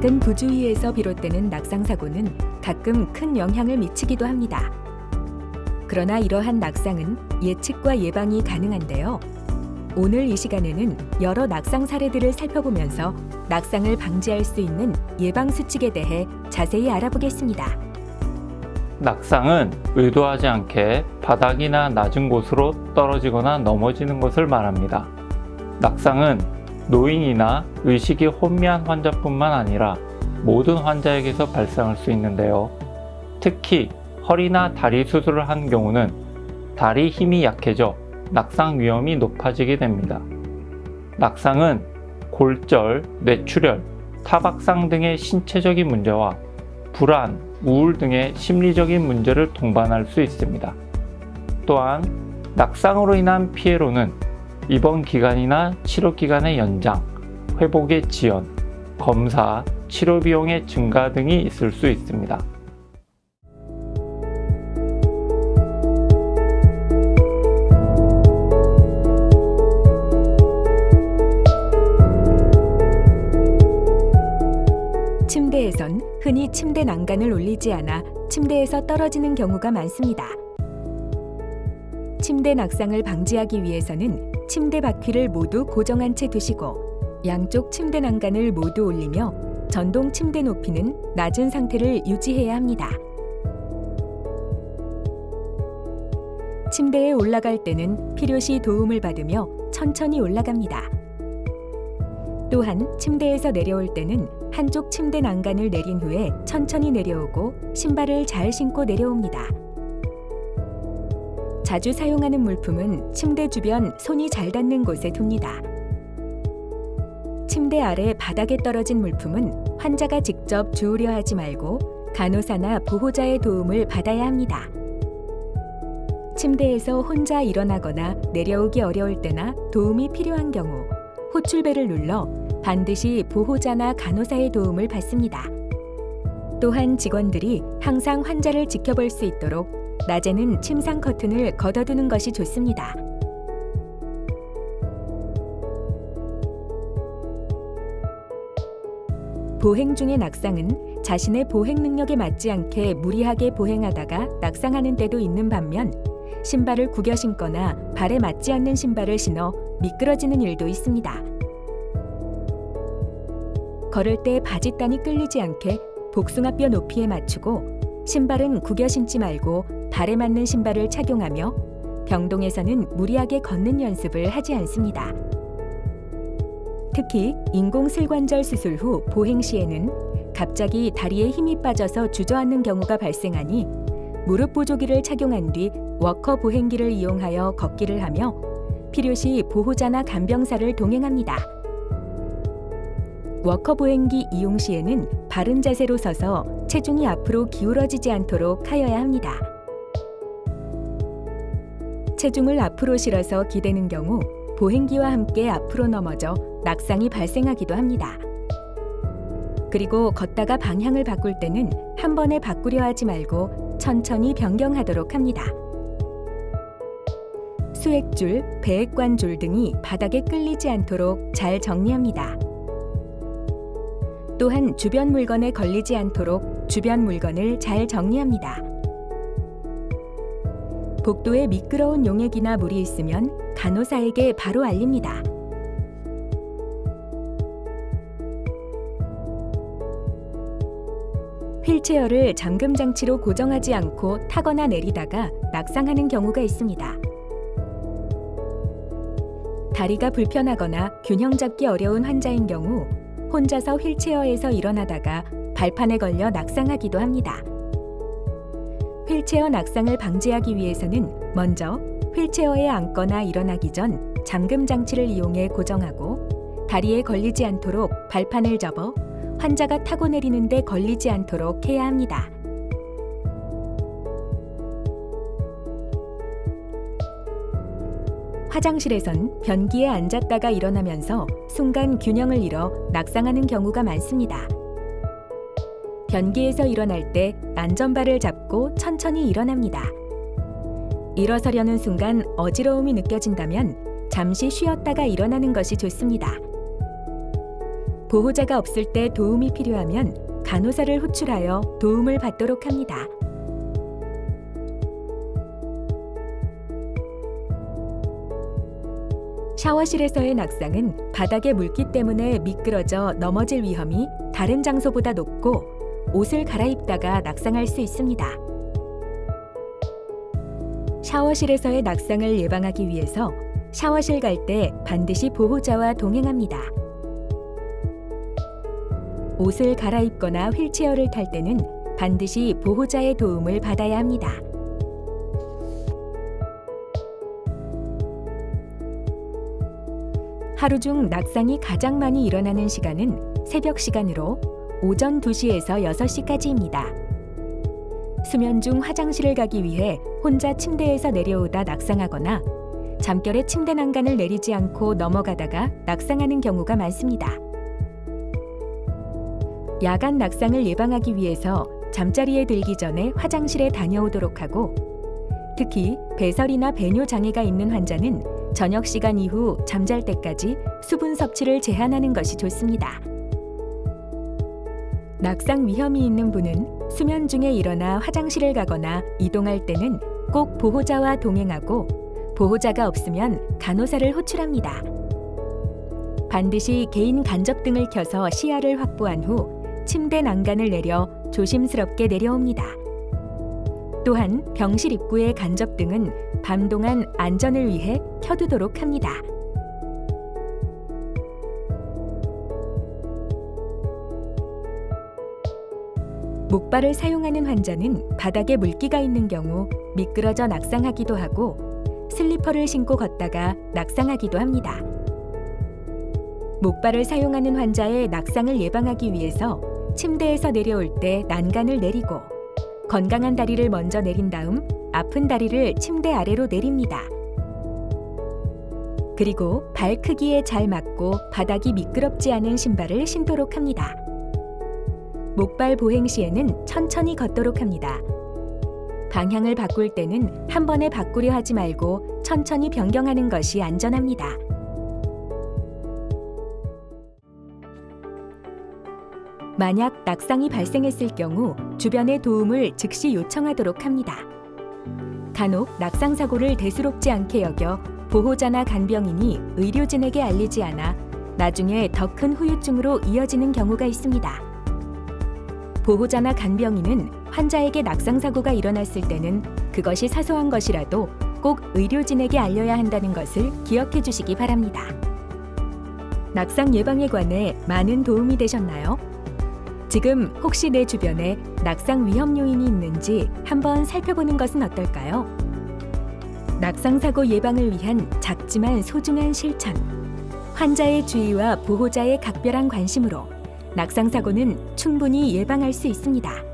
작은 부주 위에서 비롯되는 낙상사고는 가끔 큰 영향을 미치기도 합니다. 그러나 이러한 낙상은 예측과 예방이 가능한데요. 오늘 이 시간에는 여러 낙상 사례들을 살펴보면서 낙상을 방지할 수 있는 예방 수칙에 대해 자세히 알아보겠습니다. 낙상은 의도하지 않게 바닥이나 낮은 곳으로 떨어지거나 넘어지는 것을 말합니다. 낙상은 노인이나 의식이 혼미한 환자뿐만 아니라 모든 환자에게서 발생할 수 있는데요. 특히 허리나 다리 수술을 한 경우는 다리 힘이 약해져 낙상 위험이 높아지게 됩니다. 낙상은 골절, 뇌출혈, 타박상 등의 신체적인 문제와 불안, 우울 등의 심리적인 문제를 동반할 수 있습니다. 또한 낙상으로 인한 피해로는 입원 기간이나 치료 기간의 연장, 회복의 지연, 검사, 치료 비용의 증가 등이 있을 수 있습니다. 침대에선 흔히 침대 난간을 올리지 않아 침대에서 떨어지는 경우가 많습니다. 침대 낙상을 방지하기 위해서는 침대 바퀴를 모두 고정한 채 두시고 양쪽 침대 난간을 모두 올리며 전동 침대 높이는 낮은 상태를 유지해야 합니다. 침대에 올라갈 때는 필요시 도움을 받으며 천천히 올라갑니다. 또한 침대에서 내려올 때는 한쪽 침대 난간을 내린 후에 천천히 내려오고 신발을 잘 신고 내려옵니다. 자주 사용하는 물품은 침대 주변 손이 잘 닿는 곳에 둡니다. 침대 아래 바닥에 떨어진 물품은 환자가 직접 주우려 하지 말고 간호사나 보호자의 도움을 받아야 합니다. 침대에서 혼자 일어나거나 내려오기 어려울 때나 도움이 필요한 경우 호출벨을 눌러 반드시 보호자나 간호사의 도움을 받습니다. 또한 직원들이 항상 환자를 지켜볼 수 있도록 낮에는 침상 커튼을 걷어두는 것이 좋습니다. 보행 중의 낙상은 자신의 보행 능력에 맞지 않게 무리하게 보행하다가 낙상하는 때도 있는 반면 신발을 구겨 신거나 발에 맞지 않는 신발을 신어 미끄러지는 일도 있습니다. 걸을 때 바짓단이 끌리지 않게 복숭아뼈 높이에 맞추고 신발은 구겨 신지 말고 발에 맞는 신발을 착용하며 병동에서는 무리하게 걷는 연습을 하지 않습니다. 특히 인공슬관절 수술 후 보행 시에는 갑자기 다리에 힘이 빠져서 주저앉는 경우가 발생하니 무릎 보조기를 착용한 뒤 워커 보행기를 이용하여 걷기를 하며 필요시 보호자나 간병사를 동행합니다. 워커 보행기 이용 시에는 바른 자세로 서서 체중이 앞으로 기울어지지 않도록 하여야 합니다. 체중을 앞으로 실어서 기대는 경우 보행기와 함께 앞으로 넘어져 낙상이 발생하기도 합니다. 그리고 걷다가 방향을 바꿀 때는 한 번에 바꾸려 하지 말고 천천히 변경하도록 합니다. 수액줄, 배액관줄 등이 바닥에 끌리지 않도록 잘 정리합니다. 또한 주변 물건에 걸리지 않도록 주변 물건을 잘 정리합니다. 복도에 미끄러운 용액이나 물이 있으면 간호사에게 바로 알립니다. 휠체어를 잠금 장치로 고정하지 않고 타거나 내리다가 낙상하는 경우가 있습니다. 다리가 불편하거나 균형 잡기 어려운 환자인 경우 혼자서 휠체어에서 일어나다가 발판에 걸려 낙상하기도 합니다. 휠체어 낙상을 방지하기 위해서는 먼저 휠체어에 앉거나 일어나기 전 잠금 장치를 이용해 고정하고 다리에 걸리지 않도록 발판을 접어 환자가 타고 내리는데 걸리지 않도록 해야 합니다. 화장실에선 변기에 앉았다가 일어나면서 순간 균형을 잃어 낙상하는 경우가 많습니다. 변기에서 일어날 때 안전바를 잡고 천천히 일어납니다. 일어서려는 순간 어지러움이 느껴진다면 잠시 쉬었다가 일어나는 것이 좋습니다. 보호자가 없을 때 도움이 필요하면 간호사를 호출하여 도움을 받도록 합니다. 샤워실에서의 낙상은 바닥에 물기 때문에 미끄러져 넘어질 위험이 다른 장소보다 높고 옷을 갈아입다가 낙상할 수 있습니다. 샤워실에서의 낙상을 예방하기 위해서 샤워실 갈 때 반드시 보호자와 동행합니다. 옷을 갈아입거나 휠체어를 탈 때는 반드시 보호자의 도움을 받아야 합니다. 하루 중 낙상이 가장 많이 일어나는 시간은 새벽 시간으로 오전 2시에서 6시까지입니다. 수면 중 화장실을 가기 위해 혼자 침대에서 내려오다 낙상하거나 잠결에 침대 난간을 내리지 않고 넘어가다가 낙상하는 경우가 많습니다. 야간 낙상을 예방하기 위해서 잠자리에 들기 전에 화장실에 다녀오도록 하고, 특히 배설이나 배뇨 장애가 있는 환자는 저녁 시간 이후 잠잘 때까지 수분 섭취를 제한하는 것이 좋습니다. 낙상 위험이 있는 분은 수면 중에 일어나 화장실을 가거나 이동할 때는 꼭 보호자와 동행하고, 보호자가 없으면 간호사를 호출합니다. 반드시 개인 간접등을 켜서 시야를 확보한 후 침대 난간을 내려 조심스럽게 내려옵니다. 또한 병실 입구의 간접등은 밤 동안 안전을 위해 켜두도록 합니다. 목발을 사용하는 환자는 바닥에 물기가 있는 경우 미끄러져 낙상하기도 하고 슬리퍼를 신고 걷다가 낙상하기도 합니다. 목발을 사용하는 환자의 낙상을 예방하기 위해서 침대에서 내려올 때 난간을 내리고 건강한 다리를 먼저 내린 다음 아픈 다리를 침대 아래로 내립니다. 그리고 발 크기에 잘 맞고 바닥이 미끄럽지 않은 신발을 신도록 합니다. 목발 보행 시에는 천천히 걷도록 합니다. 방향을 바꿀 때는 한 번에 바꾸려 하지 말고 천천히 변경하는 것이 안전합니다. 만약 낙상이 발생했을 경우 주변의 도움을 즉시 요청하도록 합니다. 간혹 낙상 사고를 대수롭지 않게 여겨 보호자나 간병인이 의료진에게 알리지 않아 나중에 더 큰 후유증으로 이어지는 경우가 있습니다. 보호자나 간병인은 환자에게 낙상 사고가 일어났을 때는 그것이 사소한 것이라도 꼭 의료진에게 알려야 한다는 것을 기억해 주시기 바랍니다. 낙상 예방에 관해 많은 도움이 되셨나요? 지금 혹시 내 주변에 낙상 위험 요인이 있는지 한번 살펴보는 것은 어떨까요? 낙상 사고 예방을 위한 작지만 소중한 실천. 환자의 주의와 보호자의 각별한 관심으로 낙상 사고는 충분히 예방할 수 있습니다.